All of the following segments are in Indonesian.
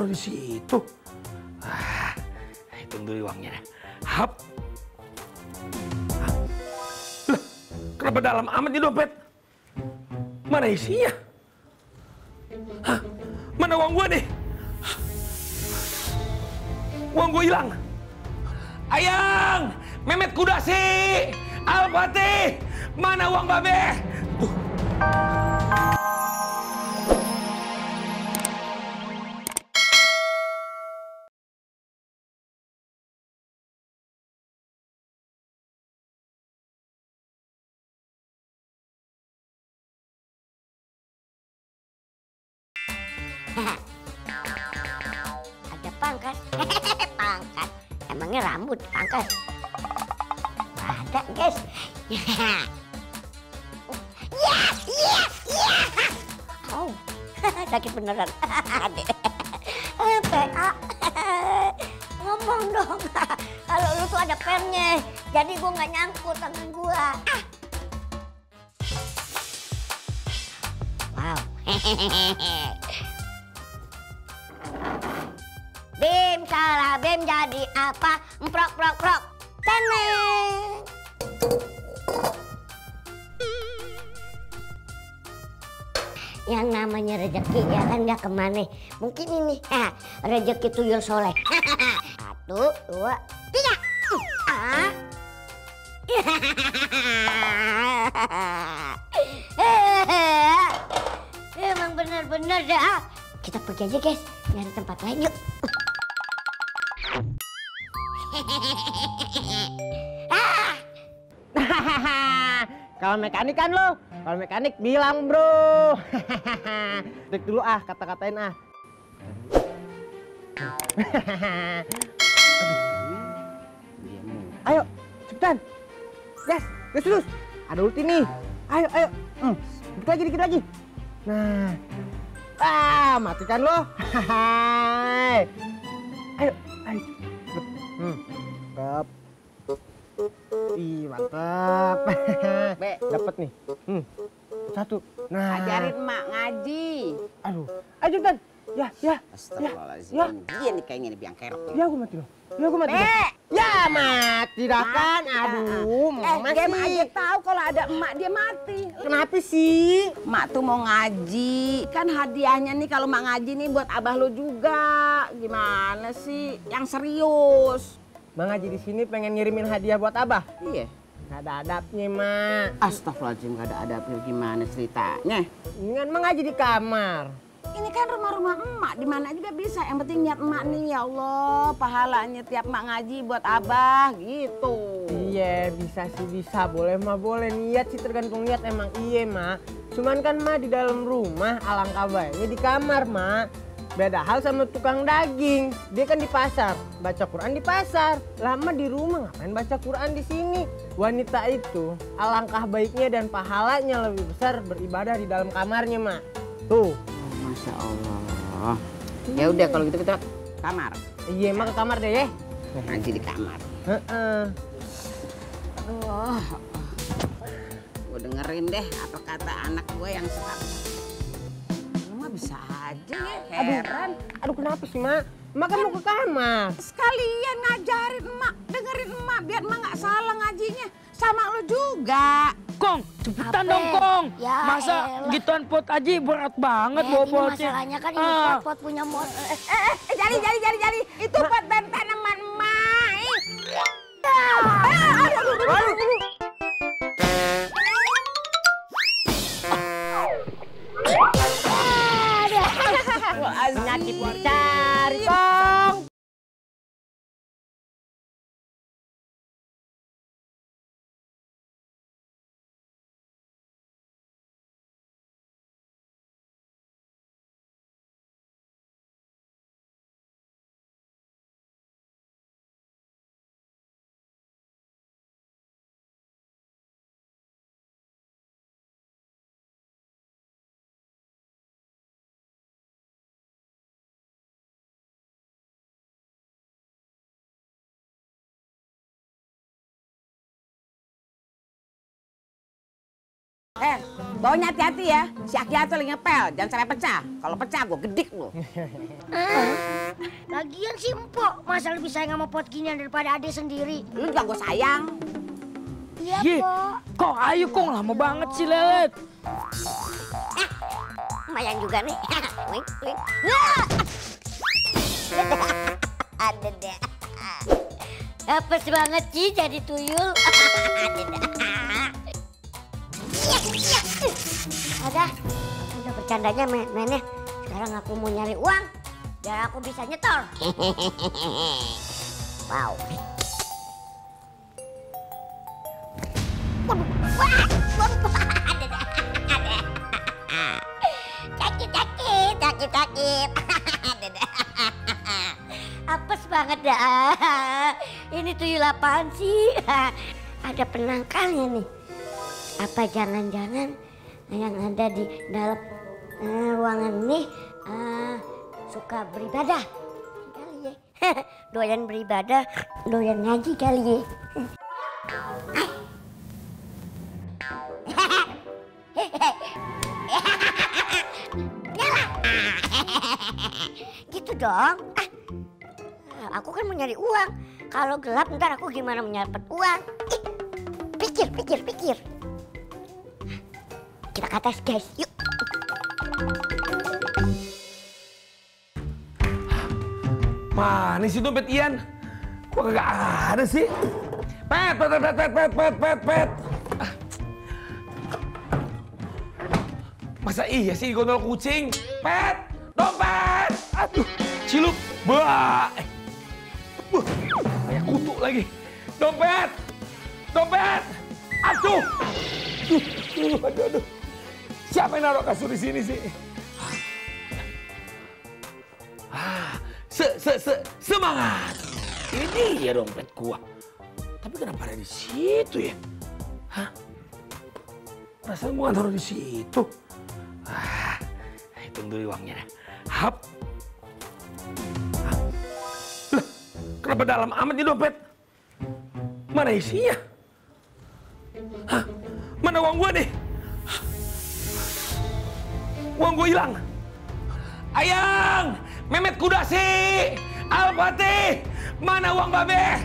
taruh di situ. Hitung dulu uangnya. Hap. Lah, kenapa dalam amat di dompet? Mana isinya? Hah? Mana uang gua nih? Uang gua hilang. Ayang, Mehmet Kudasi, Al-Fatih, mana uang babe? Ada pangkat. Pangkat. Emangnya rambut pangkat? Ada, guys. Ya, ya, ya. Oh, sakit beneran. PA. Ngomong dong. Kalau lu tuh ada pennya, jadi gua nggak nyangkut tangan gua. Wow. Bim salah Bim jadi apa? Emprok prok prok. Teneng. Yang namanya rezeki ya kan nggak kemana. Mungkin ini rezeki tuyul soleh. 1, 2, 3. Emang benar-benar dah. Kita pergi aja guys, nyari tempat lain yuk. Kalau mekanik kan lo, kalau mekanik bilang bro. Trik dulu kata-katain Ayo, cepetan. Gas terus. Ada ulti nih. Ayo. Dikit lagi. Nah, matikan lo. Ayo. Mantap. Ih, mantap. Be, dapat nih. 1. Nah, ajarin emak ngaji. Aduh. Ayo cepetan. Ya. Astagfirullahaladzim. Ya. Dia nih kayaknya nih biang kerok. Ya, gue mati loh. Ya mati dah kan. Aduh, Game aja tahu kalau ada emak dia mati. Kenapa sih? Emak tuh mau ngaji. Kan hadiahnya nih kalau emak ngaji nih buat abah lo juga. Gimana sih? Yang serius. Mang Haji di sini pengen ngirimin hadiah buat abah. Iya. Gak ada adabnya, Mak. Astagfirullahaladzim, gak ada adabnya. Gimana ceritanya? Ini kan Mang Haji di kamar. Ini kan rumah-rumah emak, di mana juga bisa. Yang penting niat emak nih, ya Allah, pahalanya tiap emak ngaji buat abah, gitu. Iya, bisa sih bisa. Boleh mah boleh. Niat sih tergantung niat emang iya, Mak. Cuman kan Mak di dalam rumah alangkah baiknya di kamar, Mak. Beda hal sama tukang daging. Dia kan di pasar, baca Quran di pasar. Lama di rumah ngapain baca Quran di sini? Wanita itu alangkah baiknya dan pahalanya lebih besar beribadah di dalam kamarnya, Mak. Tuh. Masya Allah. Ya udah kalau gitu kita kamar. Iya, Mak ke kamar deh ya. Ngaji di kamar. Aduh. Gue dengerin deh apa kata anak gue yang suka. Lu mah bisa aja ya, heran. Aduh kenapa sih, Mak? Mak kan mau ke kamar. Sekalian ngajarin emak, dengerin emak biar emak nggak salah ngajinya. Sama lu juga. Kong, cepetan Apa? dong Kong. Ya Masa elah. gituan pot aja berat banget bawa Ini potnya. masalahnya kan ini pot punya mod. Jali. Itu buat bahan tanaman emak. Penyakit dicari, Kong. bawanya hati-hati ya. Si Aki tuh lagi ngepel, jangan sampai pecah. Kalau pecah gue gedik lu. Lagian si Empok, masa lebih sayang sama pot ginian daripada adik sendiri? Lu juga gue sayang. Iya, Ye, Pok. kok ayo kok lama banget sih Lelet. Lumayan juga nih. Wing, wing. Ada deh. Apes banget sih jadi tuyul. Ada deh. Ada bercandanya mainnya. Sekarang aku mau nyari uang biar aku bisa nyetor. Wow. Sakit. Apes banget dah. Ini tuyul apaan sih? Ada penangkalnya nih. Apa jangan-jangan yang ada di dalam ruangan ini suka beribadah kali ya. Doyan beribadah, doyan ngaji kali ya. Gitu dong. Aku kan mau nyari uang. Kalau gelap ntar aku gimana menyerap uang? Pikir. Kita ke atas guys, yuk. Mana sih dompet Ian? Kok kagak ada sih? Pet. Masa iya sih gondol kucing? Pet, dompet. Aduh, cilup. Bah. Kayak kutu lagi. Dompet. Aduh. Aduh. Siapa yang naruh kasur di sini sih? Semangat. Ini ya dompet gua. Tapi kenapa ada di situ ya? Hah? Perasaan gua taruh di situ. Hitung dulu uangnya. Hap. Lah, kenapa dalam amat nih dompet? Mana isinya? Hah? Mana uang gua nih? Uang gua hilang. Ayang, Memet Kudasi, Al-Fatih, mana uang babe?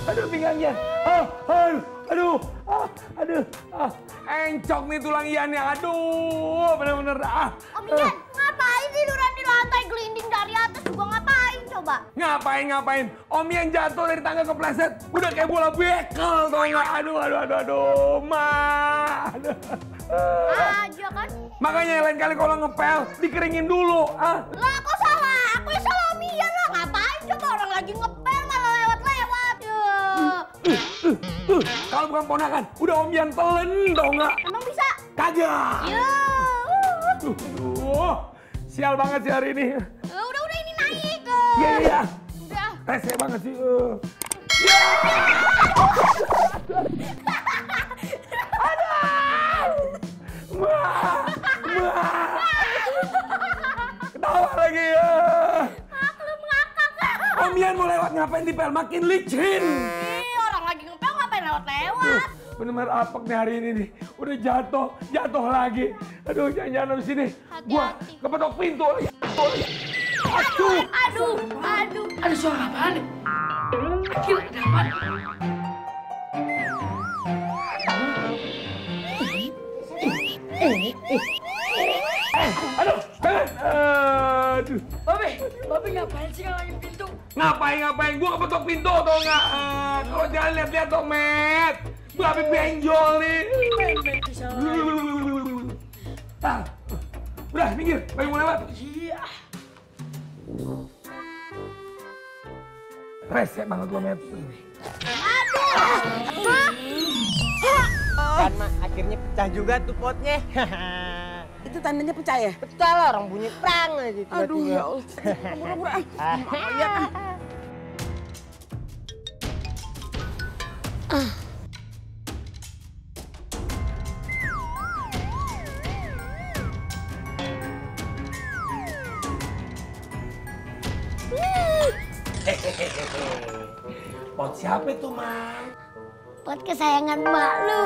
Aduh pinggangnya. Encok nih tulang Iannya. Aduh, bener-bener. Om Ian, ngapain tiduran di lantai gelinding dari atas juga ngapain coba? Ngapain? Om Ian jatuh dari tangga kepleset. Udah kayak bola bekel tau nggak? Aduh, ma. Aja kan? Makanya lain kali kalau ngepel, dikeringin dulu. Lah kok salah? Aku yang salah Om Ian lah. Ngapain coba orang lagi ngepel malah lewat-lewat. Kalau bukan ponakan, udah Om Ian telen tau nggak? Emang bisa? Kagak. Ya. Aduh, sial banget sih hari ini. Udah ini naik. Iya. Udah. Rese banget sih. Ketawa lagi ya. Maklum ngakak. Om Ian mau lewat ngapain di pel? Makin licin. Orang lagi ngepel ngapain lewat-lewat? Bener-bener apek nih hari ini nih. Udah jatuh lagi. Aduh, jangan-jangan habis ini. Gua kepetok pintu lagi. Aduh. Ada suara apaan nih? Gila, ada apaan? Aduh, jangan. Aduh. Babe ngapain sih ngalangin pintu? Ngapain? Gua kepetok pintu atau enggak? Kalau jangan lihat-lihat dong, Met. Babe benjol nih. Udah, minggir. Babe mau lewat. Iya. Rese banget lo, Met. Kan mak, akhirnya pecah juga tuh potnya. Itu tandanya pecah ya? Pecah lah, orang bunyi perang aja tiba-tiba. Aduh ya Allah. Buru-buru. Lihat. Pot siapa itu, Man? Pot kesayangan mak lu.